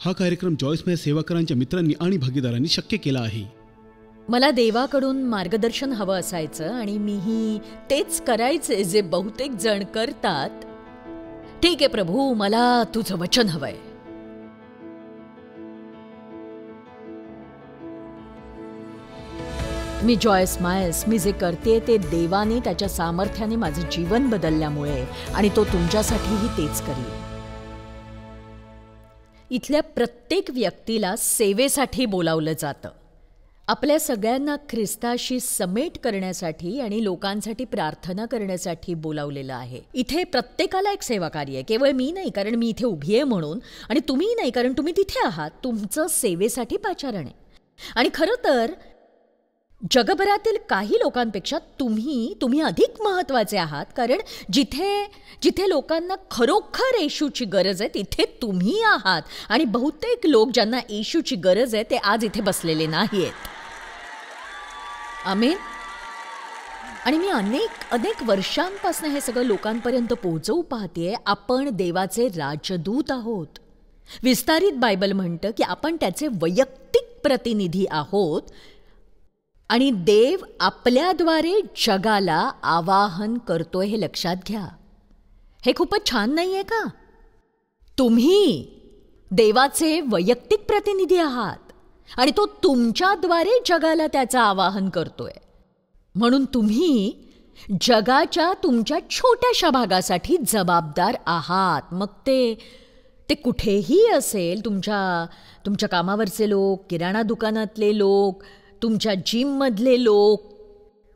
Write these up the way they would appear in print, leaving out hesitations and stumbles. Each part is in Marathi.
हा कार्यक्रम जॉयसमय सेवाकरांच्या मित्रांनी आणि भागीदारांनी शक्य केला आहे. मला देवाकडून मार्गदर्शन हवं असायचं आणि मीही तेच करायचे जे बहुतेक जण करतात. ठीक आहे प्रभू, मला तुझं वचन हवंय. मी जॉयस मायल्स, मी जे करते ते देवाने त्याच्या सामर्थ्याने माझं जीवन बदलल्यामुळे, आणि तो तुमच्यासाठीही तेच करेल. इथल्या प्रत्येक व्यक्तीला सेवेसाठी बोलावलं जातं. आपल्या सगळ्यांना ख्रिस्ताशी समेट करण्यासाठी आणि लोकांसाठी प्रार्थना करण्यासाठी बोलावलेलं आहे. इथे प्रत्येकाला एक सेवा कार्य आहे. केवळ मी नाही, कारण मी इथे उभी आहे म्हणून, आणि तुम्ही नाही, कारण तुम्ही तिथे आहात. तुमचं सेवेसाठी पाचारण आहे. आणि खरं तर जगभरातील काही लोकांपेक्षा तुम्ही अधिक महत्त्वाचे आहात, कारण जिथे लोकांना खरोखर येशूची गरज आहे तिथे तुम्ही आहात. आणि बहुतेक लोक ज्यांना येशूची गरज आहे ते आज इथे बसलेले नाहीत. आमेन. आणि मी अनेक वर्षांपासून हे सगळं लोकांपर्यंत पोहोचवू पाहतेय. आपण देवाचे राजदूत आहोत. विस्तारित बायबल म्हणतं की आपण त्याचे वैयक्तिक प्रतिनिधी आहोत, आणि देव आपल्याद्वारे जगाला आवाहन करतोय हे लक्षात घ्या. हे खूपच छान नाहीये का? तुम्ही देवाचे वैयक्तिक प्रतिनिधी आहात आणि तो तुमच्याद्वारे जगाला त्याचं आवाहन करतोय. म्हणून तुम्ही जगाच्या तुमच्या छोट्याशा भागासाठी जबाबदार आहात. मग ते कुठेही असेल. तुमच्या कामावरचे लोक, किराणा दुकानातले लोक, तुमच्या जिममधले लोक,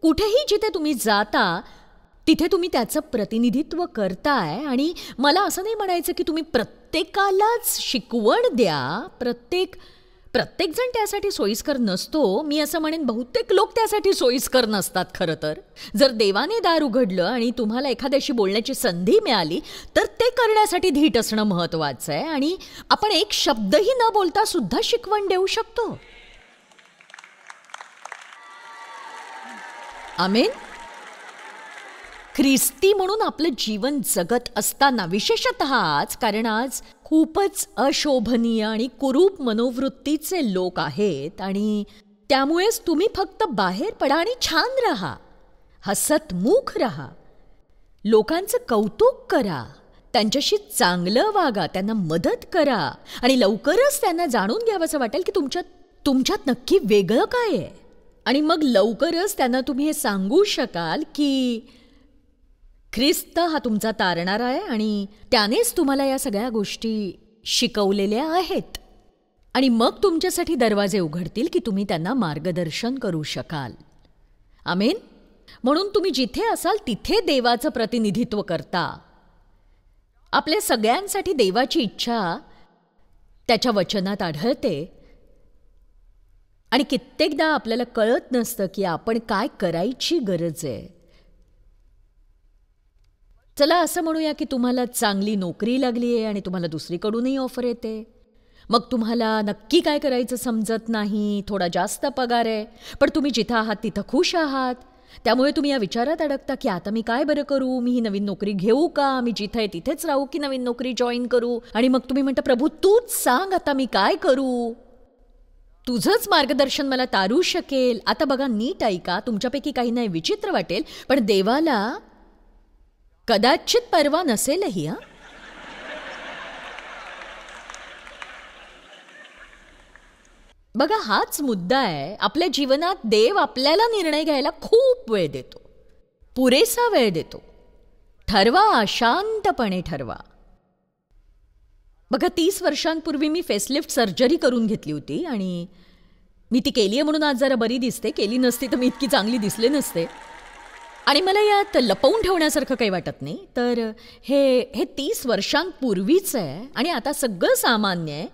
कुठेही जिथे तुम्ही जाता तिथे तुम्ही त्याचं प्रतिनिधित्व करताय. आणि मला असं नाही म्हणायचं की तुम्ही प्रत्येकालाच शिकवण द्या. प्रत्येकजण त्यासाठी सोयीस्कर नसतो. मी असं म्हणेन बहुतेक लोक त्यासाठी सोयीस्कर नसतात. खरं तर जर देवाने दार उघडलं आणि तुम्हाला एखाद्याशी बोलण्याची संधी मिळाली तर ते करण्यासाठी धीट असणं महत्त्वाचं आहे. आणि आपण एक शब्दही न बोलता सुद्धा शिकवण देऊ शकतो. आमेन. ख्रिस्ती म्हणून आपलं जीवन जगत असताना, विशेषतः आज, कारण आज खूपच अशोभनीय आणि कुरूप मनोवृत्तीचे लोक आहेत, आणि त्यामुळेच तुम्ही फक्त बाहेर पडा आणि छान राहा, हसतमुख राहा, लोकांचं कौतुक करा, त्यांच्याशी चांगलं वागा, त्यांना मदत करा, आणि लवकरच त्यांना जाणून घ्यावंसं वाटेल की तुमच्यात नक्की वेगळं काय आहे. आणि मग लवकरच त्यांना तुम्ही हे सांगू शकाल की ख्रिस्त हा तुमचा तारणारा आहे आणि त्यानेच तुम्हाला या सगळ्या गोष्टी शिकवलेल्या आहेत. आणि मग तुमच्यासाठी दरवाजे उघडतील की तुम्ही त्यांना मार्गदर्शन करू शकाल. आमेन. म्हणून तुम्ही जिथे असाल तिथे देवाचं प्रतिनिधित्व करता. आपल्या सगळ्यांसाठी देवाची इच्छा त्याच्या वचनात आढळते, आणि कित्येकदा आपल्याला कळत नसतं की आपण काय करायची गरज आहे. चला असं म्हणूया की तुम्हाला चांगली नोकरी लागली आहे आणि तुम्हाला दुसरीकडूनही ऑफर येते. मग तुम्हाला नक्की काय करायचं समजत नाही. थोडा जास्त पगार आहे, पण तुम्ही जिथं आहात तिथं खुश आहात. त्यामुळे तुम्ही या विचारात अडकता की आता मी काय बरं करू, मी ही नवीन नोकरी घेऊ का, मी जिथं आहे तिथेच राहू की नवीन नोकरी जॉईन करू. आणि मग तुम्ही म्हणता प्रभू तूच सांग आता मी काय करू, तुझंच मार्गदर्शन मला तारू शकेल. आता बघा, नीट ऐका, तुमच्यापैकी काही नाही विचित्र वाटेल, पण देवाला कदाचित परवा नसेलही. बघा, हाच मुद्दा आहे. आपल्या जीवनात देव आपल्याला निर्णय घ्यायला खूप वेळ देतो, पुरेसा वेळ देतो. ठरवा, शांतपणे ठरवा. बघा, 30 वर्षांपूर्वी मी फेसलिफ्ट सर्जरी करून घेतली होती आणि मी ती केली आहे म्हणून आज जरा बरी दिसते. केली नसती तर मी इतकी चांगली दिसले नसते. आणि मला यात लपवून ठेवण्यासारखं काही वाटत नाही. तर हे 30 वर्षांपूर्वीच आहे आणि आता सगळं सामान्य आहे.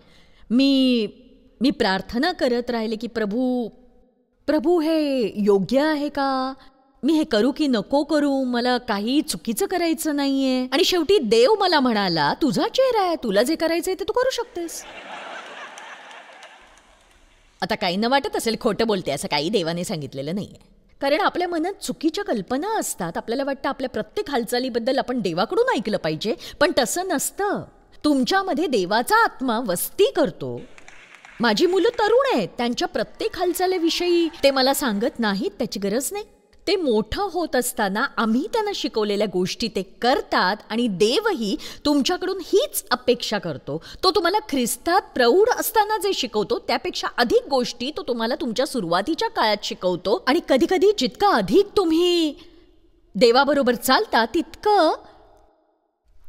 मी प्रार्थना करत राहिले की प्रभू हे योग्य आहे का, मी हे करू की नको करू, मला काही चुकीचं करायचं नाहीये. आणि शेवटी देव मला म्हणाला, तुझा चेहरा आहे, तुला जे करायचंय ते तू करू शकतेस. आता काही न वाटत असेल खोटं बोलते, असं काही देवाने सांगितलेलं नाहीये. कारण आपल्या मनात चुकीच्या कल्पना असतात. आपल्याला वाटतं आपल्या प्रत्येक हालचालीबद्दल आपण देवाकडून ऐकलं पाहिजे, पण तसं नसतं. तुमच्यामध्ये देवाचा आत्मा वस्ती करतो. माझी मुलं तरुण आहेत, त्यांच्या प्रत्येक हालचालीविषयी ते मला सांगत नाहीत, त्याची गरज नाही. ते मोठं होत असताना आम्ही त्यांना शिकवलेल्या गोष्टी ते करतात आणि देवही तुमच्याकडून हीच अपेक्षा करतो. तो तुम्हाला ख्रिस्तात प्रौढ असताना जे शिकवतो त्यापेक्षा अधिक गोष्टी तो तुम्हाला तुमच्या सुरुवातीच्या काळात शिकवतो. आणि कधी कधी जितकं अधिक तुम्ही देवाबरोबर चालता तितकं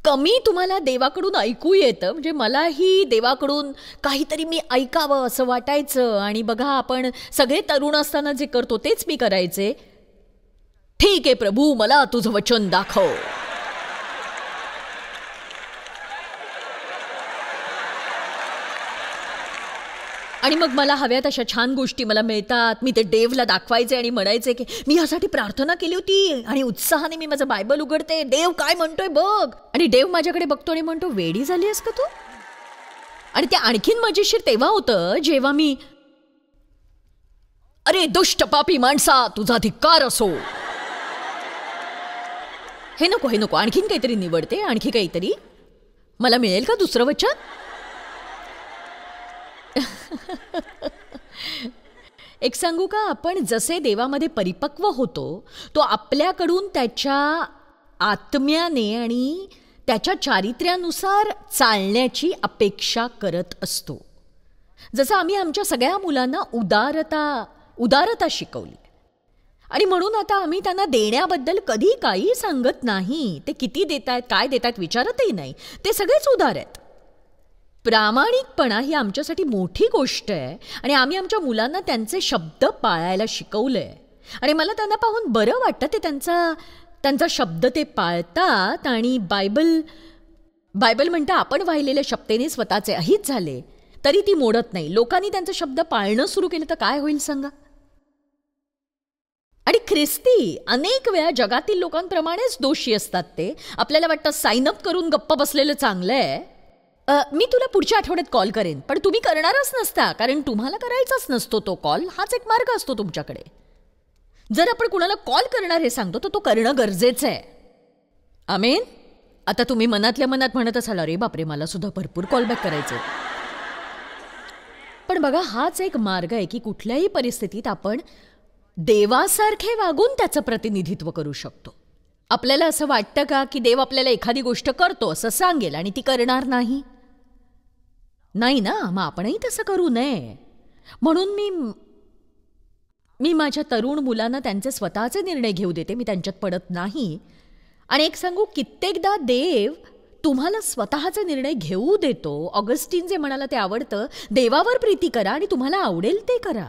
कमी तुम्हाला देवाकडून ऐकू येतं. म्हणजे मलाही देवाकडून काहीतरी मी ऐकावं असं वाटायचं. आणि बघा, आपण सगळे तरुण असताना जे करतो तेच मी करायचे. ठीक आहे प्रभू, मला तुझं वचन दाखव. आणि मग मला हव्या तशा छान गोष्टी मला मिळतात. मी ते देवला दाखवायचे आणि म्हणायचे की मी यासाठी प्रार्थना केली होती आणि उत्साहाने मी माझं बायबल उघडते, देव काय म्हणतोय बघ. आणि देव माझ्याकडे बघतो आणि म्हणतो, वेडी झाली आहेस का तू? आणि ते आणखीन मजेशीर तेव्हा होतं जेव्हा मी, अरे दुष्ट पापी माणसा, तुझा धिक्कार असो. हे नको, हे नको, आणखीन काहीतरी निवडते, आणखी काहीतरी. मला मिळेल का दुसरं वचन? एक सांगू का, आपण जसे देवामध्ये परिपक्व होतो तो आपल्याकडून त्याच्या आत्म्याने आणि त्याच्या चारित्र्यानुसार चालण्याची अपेक्षा करत असतो. जसं आम्ही आमच्या सगळ्या मुलांना उदारता शिकवली आणि म्हणून आता आम्ही त्यांना देण्याबद्दल कधी काही सांगत नाही. ते किती देत आहेत, काय देत आहेत विचारतही नाही. ते सगळेच उदार आहेत. प्रामाणिकपणा ही आमच्यासाठी मोठी गोष्ट आहे आणि आम्ही आमच्या मुलांना त्यांचे शब्द पाळायला शिकवलंय. आणि मला त्यांना पाहून बरं वाटतं. ते त्यांचा शब्द ते पाळतात. आणि बायबल म्हणतं, आपण वाहिलेल्या शब्देने स्वतःचे अहित झाले तरी ती मोडत नाही. लोकांनी त्यांचे शब्द पाळणं सुरू केलं तर काय होईल सांगा? आणि ख्रिस्ती अनेक वेळा जगातील लोकांप्रमाणेच दोषी असतात. ते आपल्याला वाटतं साईन अप करून गप्प बसलेलं चांगलं आहे. मी तुला पुढच्या आठवड्यात कॉल करेन, पण तुम्ही करणारच नसता, कारण तुम्हाला करायचाच नसतो तो कॉल. हाच एक मार्ग असतो तुमच्याकडे. जर आपण कुणाला कॉल करणार हे सांगतो तर तो करणं गरजेचं आहे. आमेन. आता तुम्ही मनातल्या मनात म्हणत असाल, अरे बापरे, मला सुद्धा भरपूर कॉलबॅक करायचे. पण बघा, हाच एक मार्ग आहे की कुठल्याही परिस्थितीत आपण देवासारखे वागून त्याचं प्रतिनिधित्व करू शकतो. आपल्याला असं वाटतं का की देव आपल्याला एखादी गोष्ट करतो असं सांगेल आणि ती करणार नाही? नाही ना. मग आपणही तसं करू नये. म्हणून मी माझ्या तरुण मुलांना त्यांचे स्वतःचे निर्णय घेऊ देते. मी त्यांच्यात पडत नाही. आणि एक सांगू, कित्येकदा देव तुम्हाला स्वतःचे निर्णय घेऊ देतो. ऑगस्टीन जे म्हणाला ते आवडतं, देवावर प्रीती करा आणि तुम्हाला आवडेल ते करा.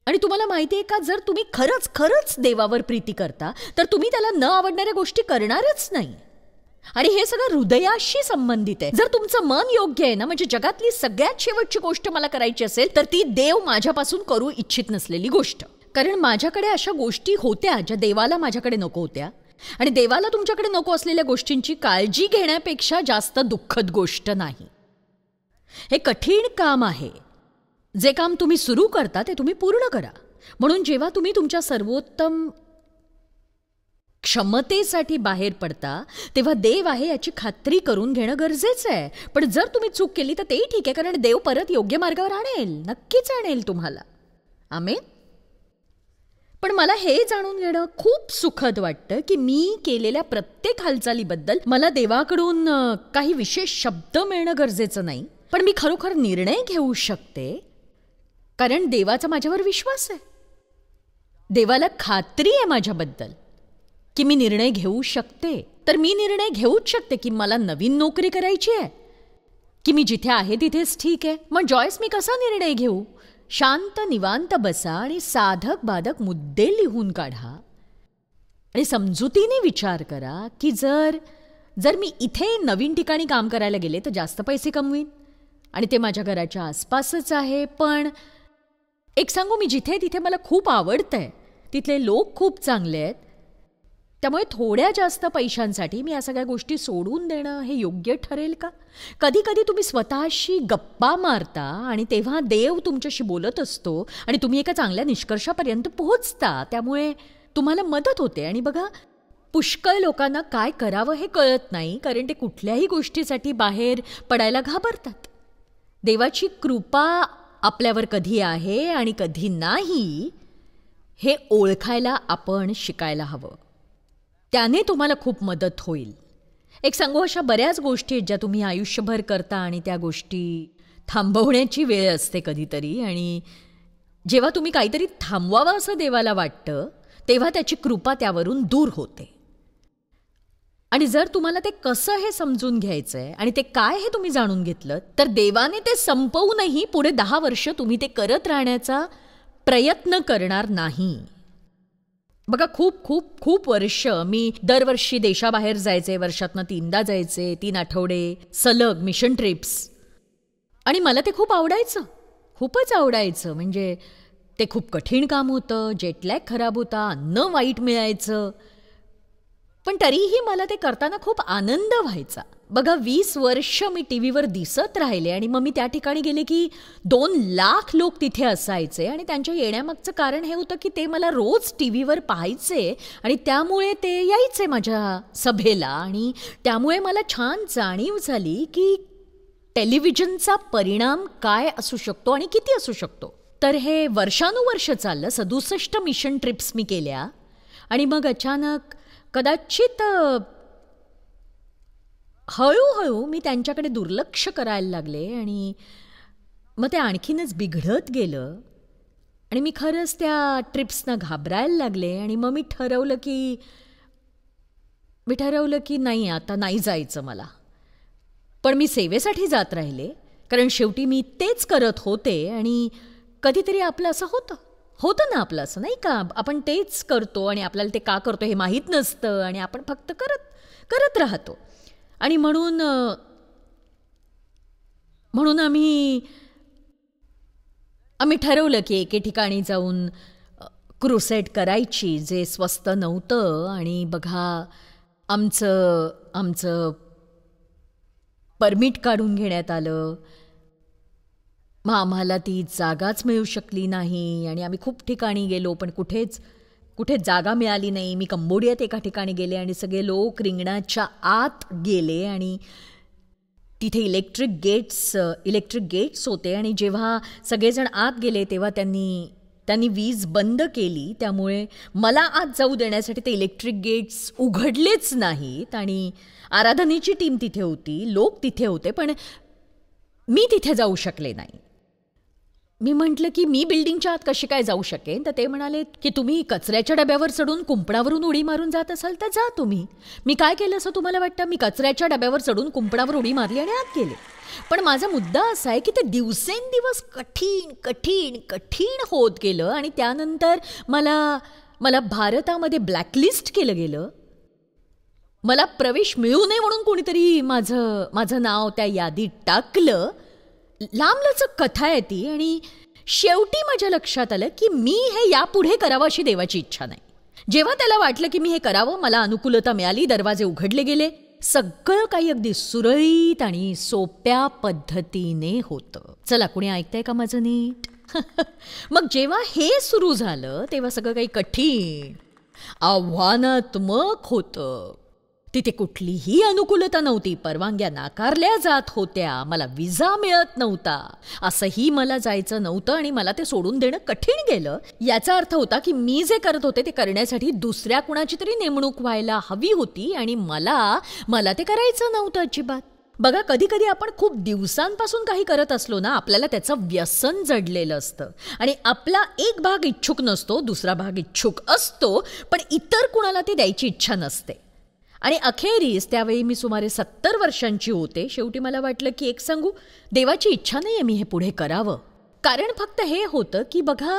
आणि तुम्हाला माहिती आहे का, जर तुम्ही खरंच देवावर प्रीती करता तर तुम्ही त्याला न आवडणाऱ्या गोष्टी करणारच नाही. आणि हे सगळं हृदयाशी संबंधित आहे. जर तुमचं मन योग्य आहे ना, म्हणजे जगातली सगळ्यात शेवटची गोष्ट मला करायची असेल तर ती देव माझ्यापासून करू इच्छित नसलेली गोष्ट. कारण माझ्याकडे अशा गोष्टी होत्या ज्या देवाला माझ्याकडे नको होत्या. आणि देवाला तुमच्याकडे नको असलेल्या गोष्टींची काळजी घेण्यापेक्षा जास्त दुःखद गोष्ट नाही. हे कठीण काम आहे. जे काम तुम्ही सुरू करता ते तुम्ही पूर्ण करा. म्हणून जेव्हा तुम्ही तुमच्या सर्वोत्तम क्षमतेसाठी बाहेर पडता तेव्हा देव आहे याची खात्री करून घेणं गरजेचं आहे. पण जर तुम्ही चूक केली तर तेही ठीक आहे, कारण देव परत योग्य मार्गावर आणेल, नक्कीच आणेल तुम्हाला. आमेन. पण मला हे जाणून घेणं खूप सुखद वाटतं की मी केलेल्या प्रत्येक हालचालीबद्दल मला देवाकडून काही विशेष शब्द मिळणं गरजेचं नाही, पण मी खरोखर निर्णय घेऊ शकते कारण देवाचा माझ्यावर विश्वास आहे. देवाला खात्री आहे माझ्याबद्दल की मी निर्णय घेऊ शकते. तर मी निर्णय घेऊच शकते की मला नवीन नोकरी करायची आहे की मी जिथे आहे तिथेच ठीक आहे. मग जॉयस, मी कसा निर्णय घेऊ? शांत निवांत बसा आणि साधक बाधक मुद्दे लिहून काढा आणि समजुतीने विचार करा की जर मी इथे नवीन ठिकाणी काम करायला गेले तर जास्त पैसे कमवीन आणि ते माझ्या घराच्या आसपासच आहे. पण एक सांगू, मी जिथे तिथे मला खूप आवडतंय, तिथले लोक खूप चांगले आहेत, त्यामुळे थोड्या जास्त पैशांसाठी मी या सगळ्या गोष्टी सोडून देणं हे योग्य ठरेल का? कधी कधी तुम्ही स्वतःशी गप्पा मारता आणि तेव्हा देव तुमच्याशी बोलत असतो आणि तुम्ही एका चांगल्या निष्कर्षापर्यंत पोहोचता. त्यामुळे तुम्हाला मदत होते. आणि बघा, पुष्कळ लोकांना काय करावं हे कळत नाही, कारण ते कुठल्याही गोष्टीसाठी बाहेर पडायला घाबरतात. देवाची कृपा आपल्यावर कधी आहे आणि कधी नाही हे ओळखायला आपण शिकायला हवं. त्याने तुम्हाला खूप मदत होईल. एक सांगू, अशा बऱ्याच गोष्टी आहेत ज्या तुम्ही आयुष्यभर करता आणि त्या गोष्टी थांबवण्याची वेळ असते कधीतरी, आणि जेव्हा तुम्ही काहीतरी थांबवावं असं देवाला वाटतं तेव्हा त्याची कृपा त्यावरून दूर होते. आणि जर तुम्हाला ते कसं हे समजून घ्यायचं आहे आणि ते काय हे तुम्ही जाणून घेतलं तर देवाने ते संपवूनही पुढे 10 वर्ष तुम्ही ते करत राहण्याचा प्रयत्न करणार नाही. बघा, खूप खूप खूप वर्ष मी दरवर्षी देशाबाहेर जायचे, वर्षातनं 3दा जायचे, 3 आठवडे सलग मिशन ट्रिप्स. आणि मला ते खूप आवडायचं, खूपच आवडायचं. म्हणजे ते खूप कठीण काम होतं, जेटलॅग खराब होता, अन्न वाईट मिळायचं, पण तरीही मला ते करताना खूप आनंद व्हायचा. बघा, 20 वर्ष मी टीव्हीवर दिसत राहिले आणि मग मी त्या ठिकाणी गेले की 2 लाख लोक तिथे असायचे. आणि त्यांच्या येण्यामागचं कारण हे होतं की ते मला रोज टीव्हीवर पाहायचे आणि त्यामुळे ते यायचे माझ्या सभेला. आणि त्यामुळे मला छान जाणीव झाली की टेलिव्हिजनचा परिणाम काय असू शकतो आणि किती असू शकतो. तर हे वर्षानुवर्ष चाललं. 67 मिशन ट्रिप्स मी केल्या. आणि मग अचानक कदाचित हळूहळू मी त्यांच्याकडे दुर्लक्ष करायला लागले आणि मग ते आणखीनच बिघडत गेलं. आणि मी खरंच त्या ट्रिप्सना घाबरायला लागले. आणि मग मी ठरवलं की नाही, आता नाही जायचं मला. पण मी सेवेसाठी जात राहिले, कारण शेवटी मी तेच करत होते. आणि कधीतरी आपलं असं होतं ना, आपलं असं नाही का, आपण तेच करतो आणि आपल्याला ते का करतो हे माहीत नसतं आणि आपण फक्त करत राहतो. आणि म्हणून आम्ही ठरवलं की एके ठिकाणी जाऊन क्रुसेड करायची, जे स्वस्त नव्हतं. आणि बघा, आमचं परमिट काढून घेण्यात आलं. मग आम्हाला ती जागाच मिळू शकली नाही आणि आम्ही खूप ठिकाणी गेलो, पण कुठेच जागा मिळाली नाही. मी कंबोडियात एका ठिकाणी गेले आणि सगळे लोक रिंगणाच्या आत गेले आणि तिथे इलेक्ट्रिक गेट्स होते. आणि जेव्हा सगळेजण आत गेले तेव्हा त्यांनी वीज बंद केली. त्यामुळे मला आत जाऊ देण्यासाठी ते इलेक्ट्रिक गेट्स उघडलेच नाहीत. आणि आराधनेची टीम तिथे होती, लोक तिथे होते, पण मी तिथे जाऊ शकले नाही. मी म्हटलं की मी बिल्डिंगच्या आत कशी काय जाऊ शकेन. तर ते म्हणाले की तुम्ही कचऱ्याच्या डब्यावर चढून कुंपणावरून उडी मारून जात असाल तर जा तुम्ही. मी काय केलं असं तुम्हाला वाटतं? मी कचऱ्याच्या डब्यावर चढून कुंपणावर उडी मारली आणि आत गेले. पण माझा मुद्दा असा आहे की ते दिवसेंदिवस कठीण होत गेलं. आणि त्यानंतर मला भारतामध्ये ब्लॅकलिस्ट केलं गेलं. मला प्रवेश मिळू नये म्हणून कोणीतरी माझं नाव त्या यादीत टाकलं. लांबलचक कथा आहे ती. आणि शेवटी माझ्या लक्षात आलं की मी हे यापुढे करावं अशी देवाची इच्छा नाही. जेव्हा त्याला वाटलं की मी हे करावं, मला अनुकूलता मिळाली, दरवाजे उघडले गेले, सगळं काही अगदी सुरळीत आणि सोप्या पद्धतीने होतं. चला, कुणी ऐकतंय का माझं नीट? मग जेव्हा हे सुरू झालं तेव्हा सगळं काही कठीण, आव्हानात्मक होतं. तिथे कुठलीही अनुकूलता नव्हती, परवानग्या नाकारल्या जात होत्या, मला विजा मिळत नव्हता, असंही मला जायचं नव्हतं आणि मला ते सोडून देणं कठीण गेलं. याचा अर्थ होता की मी जे करत होते ते करण्यासाठी दुसऱ्या कुणाची तरी नेमणूक व्हायला हवी होती आणि मला ते करायचं नव्हतं अजिबात. बघा, कधी कधी आपण खूप दिवसांपासून काही करत असलो ना, आपल्याला त्याचं व्यसन जडलेलं असतं आणि आपला एक भाग इच्छुक नसतो, दुसरा भाग इच्छुक असतो, पण इतर कुणाला ते द्यायची इच्छा नसते. आणि अखेरीस त्यावेळी मी सुमारे 70 वर्षांची होते. शेवटी मला वाटलं की एक सांगू, देवाची इच्छा नाही आहे मी हे पुढे करावं. कारण फक्त हे होतं की बघा,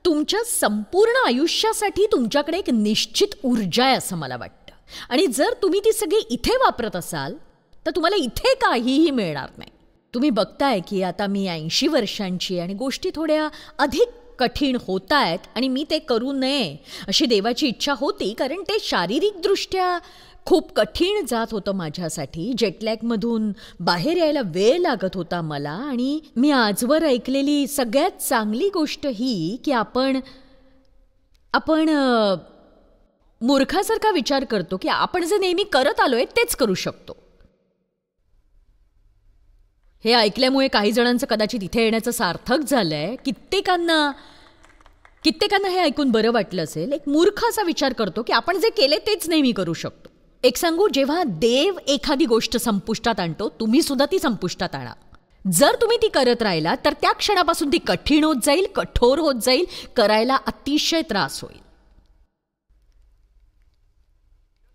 तुमच्या संपूर्ण आयुष्यासाठी तुमच्याकडे एक निश्चित ऊर्जा आहे असं मला वाटतं. आणि जर तुम्ही ती सगळी इथे वापरत असाल तर तुम्हाला इथे काहीही मिळणार नाही. तुम्ही बघताय की आता मी 80 वर्षांची आणि गोष्टी थोड्या अधिक कठीण होत आहेत आणि मी ते करू नये अशी देवाची इच्छा होती, कारण ते शारीरिकदृष्ट्या खूप कठीण जात होतं माझ्यासाठी. जेटलॅगमधून बाहेर यायला वेळ लागत होता मला. आणि मी आजवर ऐकलेली सगळ्यात चांगली गोष्ट ही की आपण मूर्खासारखा विचार करतो की आपण जे नेहमी करत आलोय तेच करू शकतो. हे ऐकल्यामुळे काही जणांचं कदाचित इथे येण्याचं सार्थक झालंय. कित्येकांना हे ऐकून बरं वाटलं असेल. एक मूर्ख असा विचार करतो की आपण जे केले तेच नेहमी करू शकतो. एक सांगू, जेव्हा देव एखादी गोष्ट संपुष्टात आणतो, तुम्ही सुद्धा ती संपुष्टात आणा. जर तुम्ही ती करत राहिला तर त्या क्षणापासून ती कठीण होत जाईल, कठोर होत जाईल, करायला अतिशय त्रास होईल.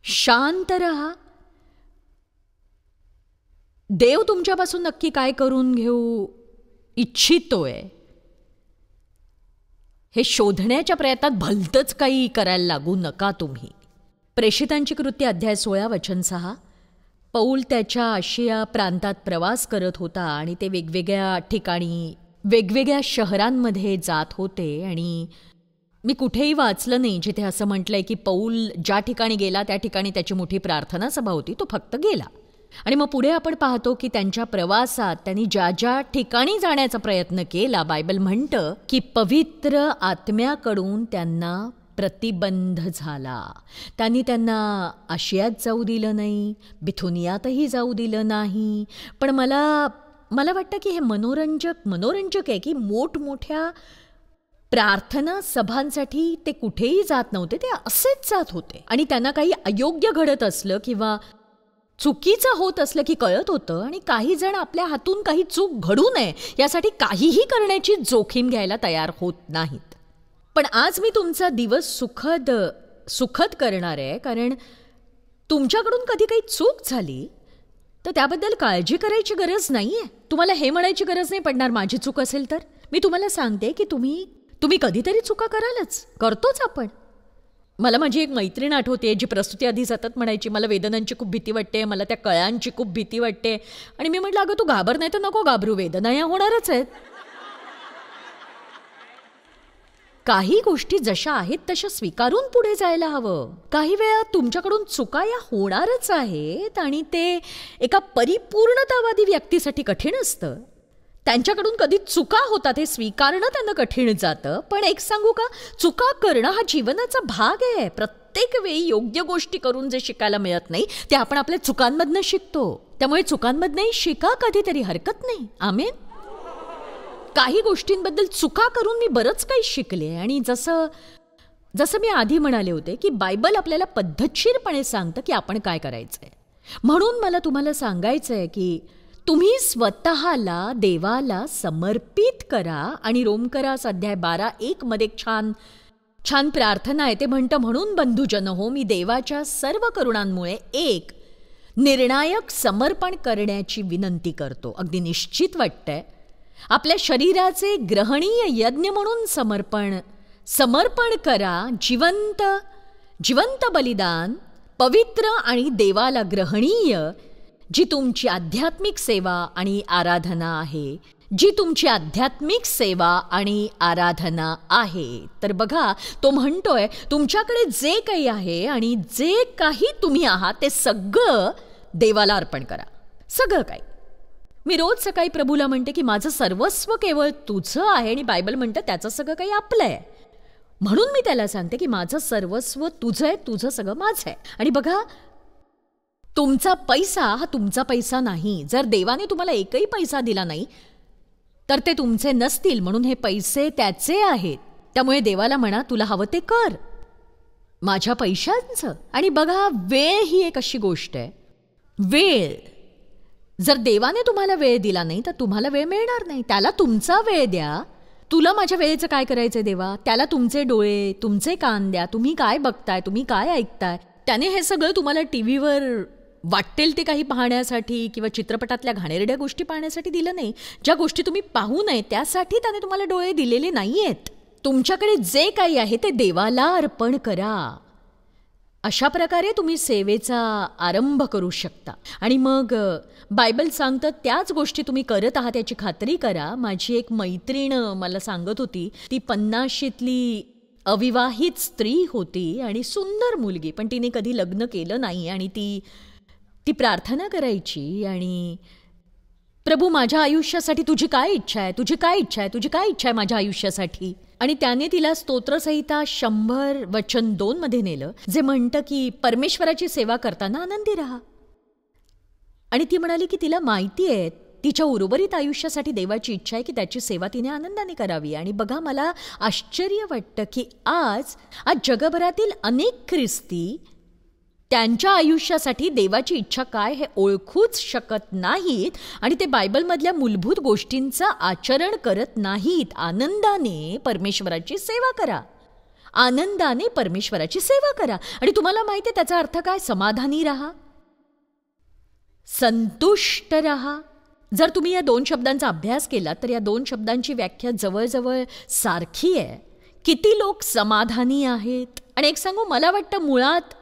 शांत रहा. देव तुमच्यापासून नक्की काय करून घेऊ इच्छितोय हे शोधण्याच्या प्रयत्नात भलतंच काही करायला लागू नका तुम्ही. प्रेषितांची कृती अध्याय 16 वचन 6. पौल त्याच्या आशिया प्रांतात प्रवास करत होता आणि ते वेगवेगळ्या ठिकाणी वेगवेगळ्या शहरांमध्ये जात होते. आणि मी कुठेही वाचलं नाही जिथे असं म्हटलंय की पौल ज्या ठिकाणी गेला त्या ठिकाणी त्याची मोठी प्रार्थना सभा होती, तो फक्त गेला. आणि मग पुढे आपण पाहतो की त्यांच्या प्रवासात त्यांनी ज्या ज्या ठिकाणी जाण्याचा प्रयत्न केला, बायबल म्हणतं की पवित्र आत्म्याकडून त्यांना प्रतिबंध झाला. त्यांना आशियात जाऊ दिलं नाही, बिथुनियातही जाऊ दिलं नाही. पण मला वाटतं की हे मनोरंजक आहे की मोठमोठ्या प्रार्थना सभांसाठी ते कुठेही जात नव्हते, ते असेच जात होते. आणि त्यांना काही अयोग्य घडत असलं किंवा चुकीचं होत असलं की कळत होतं. आणि काही जण आपल्या हातून काही चूक घडू नये यासाठी काहीही करण्याची जोखीम घ्यायला तयार होत नाहीत. पण आज मी तुमचा दिवस सुखद करणार आहे, कारण तुमच्याकडून कधी काही चूक झाली तर त्याबद्दल काळजी करायची गरज नाही आहे. तुम्हाला हे म्हणायची गरज नाही पडणार माझी चूक असेल तर. मी तुम्हाला सांगते की तुम्ही कधीतरी चुका करालच, करतोच आपण. मला माझी एक मैत्रीण आठवते जी प्रस्तुती आधी सतत म्हणायची, मला वेदनांची खूप भीती वाटते, मला त्या कळ्यांची खूप भीती वाटते. आणि मी म्हटलं, अगं तू घाबर नाही तर नको घाबरू, वेदना या होणारच आहेत. काही गोष्टी जशा आहेत तशा स्वीकारून पुढे जायला हवं. काही वेळा तुमच्याकडून चुका या होणारच आहेत आणि ते एका परिपूर्णतावादी व्यक्तीसाठी कठीण असतं. त्यांच्याकडून कधी चुका होतात हे स्वीकारणं त्यांना कठीण जातं. पण एक सांगू का, चुका करणं हा जीवनाचा भाग आहे. प्रत्येक वेळी योग्य गोष्टी करून जे शिकायला मिळत नाही ते आपण आपल्या चुकांमधनं शिकतो. त्यामुळे चुकांमधनंही शिका, कधीतरी हरकत नाही. आमेन. काही गोष्टींबद्दल चुका करून मी बरंच काही शिकले. आणि जसं मी आधी म्हणाले होते की बायबल आपल्याला पद्धतशीरपणे सांगतं की आपण काय करायचंय. म्हणून मला तुम्हाला सांगायचंय की तुम्ही स्वतःला देवाला समर्पित करा. आणि रोमकरास अध्याय 12:1 मध्ये छान प्रार्थना आहे. ते म्हणतं, म्हणून बंधुजन हो, मी देवाच्या सर्व करुणांमुळे एक निर्णायक समर्पण करण्याची विनंती करतो. अगदी निश्चित वाटतंय. आपल्या शरीराचे ग्रहणीय यज्ञ म्हणून समर्पण करा. जिवंत बलिदान, पवित्र आणि देवाला ग्रहणीय, जी तुमची आध्यात्मिक सेवा आणि आराधना आहे. तर बघा, तो म्हणतोय तुमच्याकडे जे काही आहे आणि जे काही तुम्ही आहात ते सगळं देवाला अर्पण करा. सगळं काही. मी रोज सकाळी प्रभूला म्हणते की माझं सर्वस्व केवळ तुझं आहे. आणि बायबल म्हणतं त्याचं सगळं काही आपलं आहे. म्हणून मी त्याला सांगते की माझं सर्वस्व तुझं आहे, तुझं सगळं माझं आहे. आणि बघा, तुमचा पैसा हा तुमचा पैसा नाही. जर देवाने तुम्हाला एकही पैसा दिला नाही तर ते तुमचे नसतील. म्हणून हे पैसे त्याचे आहेत. त्यामुळे देवाला म्हणा, तुला हवं ते कर माझ्या पैशांचं. आणि बघा, वेळ ही एक अशी गोष्ट आहे. वेळ, जर देवाने तुम्हाला वेळ दिला नाही तर तुम्हाला वेळ मिळणार नाही. त्याला तुमचा वेळ द्या. तुला माझ्या वेळेचं काय करायचंय देवा? त्याला तुमचे डोळे, तुमचे कान द्या. तुम्ही काय बघताय, तुम्ही काय ऐकताय. त्याने हे सगळं तुम्हाला टीव्हीवर वाटेल ते काही पाहण्यासाठी किंवा चित्रपटातल्या घाणेरड्या गोष्टी पाहण्यासाठी दिलं नाही. ज्या गोष्टी तुम्ही पाहू नये त्यासाठी त्याने तुम्हाला डोळे दिलेले नाही आहेत. तुमच्याकडे जे काही आहे ते देवाला अर्पण करा. अशा प्रकारे तुम्ही सेवेचा आरंभ करू शकता. आणि मग बायबल सांगतं त्याच गोष्टी तुम्ही करत आहात याची खात्री करा. माझी एक मैत्रीण मला सांगत होती, ती 50शीतली अविवाहित स्त्री होती आणि सुंदर मुलगी, पण तिने कधी लग्न केलं नाही. आणि ती प्रार्थना करायची आणि प्रभू, माझ्या आयुष्यासाठी तुझी काय इच्छा आहे, तुझी काय इच्छा आहे, तुझी काय इच्छा आहे माझ्या आयुष्यासाठी. आणि त्याने तिला स्तोत्रसंहिता 100:2 मध्ये नेलं, जे म्हणतं की परमेश्वराची सेवा करताना आनंदी राहा. आणि ती म्हणाली की तिला माहिती आहे तिच्या उर्वरित आयुष्यासाठी देवाची इच्छा आहे की त्याची सेवा तिने आनंदाने करावी. आणि बघा, मला आश्चर्य वाटतं की आज जगभरातील अनेक ख्रिस्ती त्यांच्या आयुष्यासाठी देवाची इच्छा काय हे ओळखूच शकत नाहीत आणि ते बायबलमधल्या मूलभूत गोष्टींचं आचरण करत नाहीत. आनंदाने परमेश्वराची सेवा करा, आनंदाने परमेश्वराची सेवा करा. आणि तुम्हाला माहिती आहे त्याचा अर्थ काय? समाधानी राहा, संतुष्ट राहा. जर तुम्ही या 2 शब्दांचा अभ्यास केला तर या 2 शब्दांची व्याख्या जवळजवळ सारखी आहे. किती लोक समाधानी आहेत? आणि एक सांगू, मला वाटतं मुळात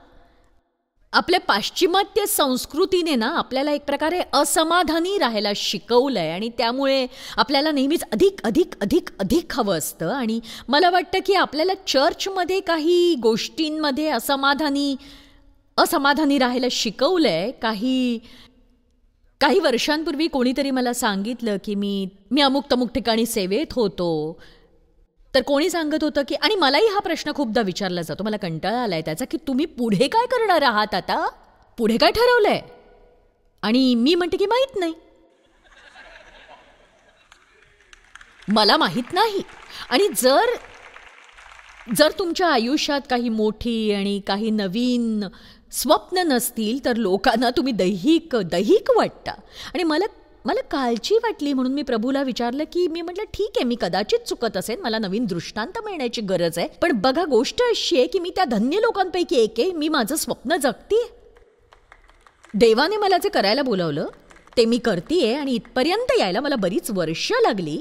आपल्या पाश्चिमात्य संस्कृतीने ना आपल्याला एक प्रकारे असमाधानी राहायला शिकवलंय आणि त्यामुळे आपल्याला नेहमीच अधिक अधिक अधिक अधिक हवं असतं. आणि मला वाटतं की आपल्याला चर्चमध्ये काही गोष्टींमध्ये असमाधानी राहायला शिकवलंय. काही वर्षांपूर्वी कोणीतरी मला सांगितलं की मी अमुक तमुक ठिकाणी सेवेत होतो, तर कोणी सांगत होतं की, आणि मलाही हा प्रश्न खूपदा विचारला जातो, मला कंटाळा आलाय त्याचा, की तुम्ही पुढे काय करणार आहात, आता पुढे काय ठरवलंय? आणि मी म्हणते की माहीत नाही, मला माहीत नाही. आणि जर तुमच्या आयुष्यात काही मोठी आणि काही नवीन स्वप्न नसतील तर लोकांना तुम्ही दैहिक वाटता. आणि मला काळजी वाटली म्हणून मी प्रभूला विचारलं की, मी म्हटलं ठीक आहे, मी कदाचित चुकत असेल, मला नवीन दृष्टांत मिळण्याची गरज आहे, पण बघा गोष्ट अशी आहे की मी त्या धन्य लोकांपैकी एक आहे. मी माझं स्वप्न जगते, देवाने मला जे करायला बोलावलं ते मी करतेय आणि इथपर्यंत यायला मला बरीच वर्ष लागली,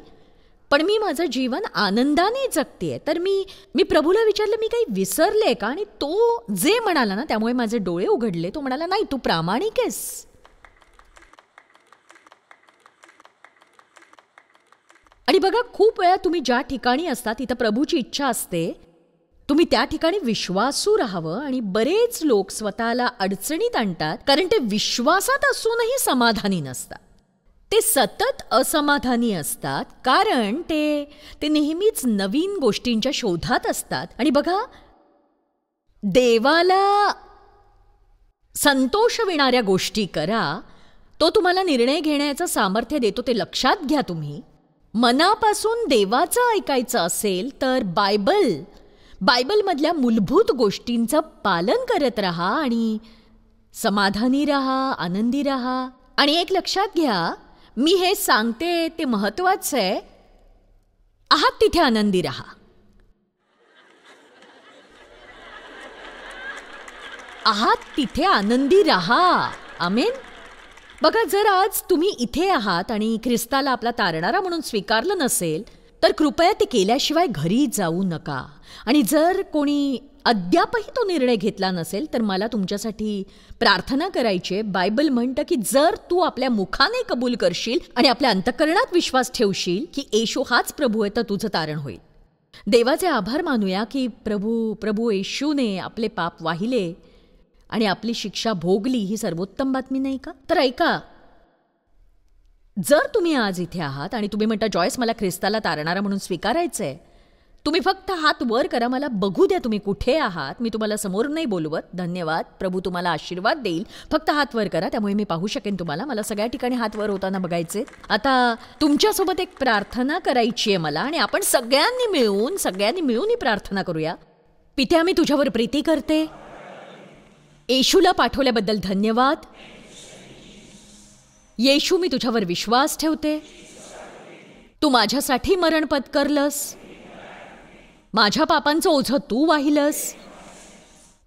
पण मी माझं जीवन आनंदाने जगतेय. तर मी प्रभूला विचारलं मी काही विसरले का? आणि तो जे म्हणाला ना त्यामुळे माझे डोळे उघडले. तो म्हणाला, नाही, तू प्रामाणिक आहेस. आणि बघा, खूप वेळा तुम्ही ज्या ठिकाणी असता तिथं प्रभूची इच्छा असते तुम्ही त्या ठिकाणी विश्वासू राहावं. आणि बरेच लोक स्वतःला अडचणीत आणतात कारण ते विश्वासात असूनही समाधानी नसतात. ते सतत असमाधानी असतात कारण ते नेहमीच नवीन गोष्टींच्या शोधात असतात. आणि बघा, देवाला संतोष विणाऱ्या गोष्टी करा, तो तुम्हाला निर्णय घेण्याचं सामर्थ्य देतो. ते लक्षात घ्या. तुम्ही मनापासून देवाचं ऐकायचं असेल तर बायबलमधल्या मूलभूत गोष्टींचं पालन करत राहा आणि समाधानी राहा, आनंदी राहा. आणि एक लक्षात घ्या, मी हे सांगते ते महत्वाचं आहे, आहात तिथे आनंदी राहा. आहात तिथे आनंदी राहा. आमेन. बघा, जर आज तुम्ही इथे आहात आणि ख्रिस्ताला आपला तारणारा म्हणून स्वीकारलं नसेल तर कृपया ते केल्याशिवाय घरी जाऊ नका. आणि जर कोणी अद्यापही तो निर्णय घेतला नसेल तर मला तुमच्यासाठी प्रार्थना करायची. बायबल म्हणतं की जर तू आपल्या मुखाने कबूल करशील आणि आपल्या अंतःकरणात विश्वास ठेवशील की येशू हाच प्रभू आहे तर तुझं तारण होईल. देवाचे आभार मानूया की प्रभू येशूने आपले पाप वाहिले आणि आपली शिक्षा भोगली. ही सर्वोत्तम बातमी नाही का? तर ऐका, जर तुम्ही आज इथे आहात आणि तुम्ही म्हणता, जॉयस मला ख्रिस्ताला तारणारा म्हणून स्वीकारायचंय, तुम्ही फक्त हात वर करा, मला बघू द्या तुम्ही कुठे आहात. मी तुम्हाला समोर नाही बोलवत. धन्यवाद. प्रभू तुम्हाला आशीर्वाद देईल. फक्त हात वर करा, त्यामुळे मी पाहू शकेन तुम्हाला. मला सगळ्या ठिकाणी हात वर होताना बघायचे. आता तुमच्यासोबत एक प्रार्थना करायची आहे मला आणि आपण सगळ्यांनी मिळून ही प्रार्थना करूया. पित्या, मी तुझ्यावर प्रीती करते. येशूला पाठवल्याबद्दल धन्यवाद. येशू, मी तुझ्यावर विश्वास ठेवते. तू माझ्यासाठी मरण पत्करलंस. माझ्या पापांचं ओझं तू वाहिलंस.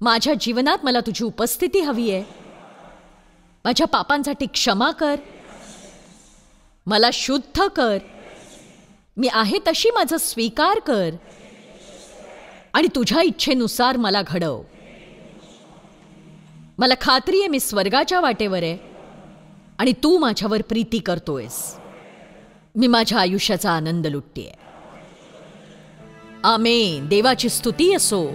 माझ्या जीवनात मला तुझी उपस्थिती हवी आहे. माझ्या पापांसाठी क्षमा कर. मला शुद्ध कर. मी आहे तशी माझा स्वीकार कर आणि तुझ्या इच्छेनुसार मला घडव. मला खात्री आहे मी स्वर्गाच्या वाटेवर आहे आणि तू माझ्यावर प्रीती करतोयस. मी माझ्या आयुष्याचा आनंद लुटतेय. आमेन. देवाची स्तुती असो.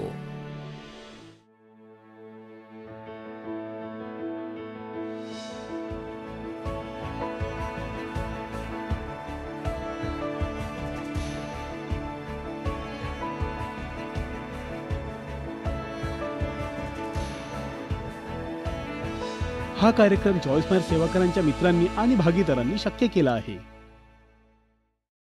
हा कार्यक्रम जॉयस्मायर सेवाकरांच्या मित्रांनी आणि भागीदारांनी शक्य केला आहे.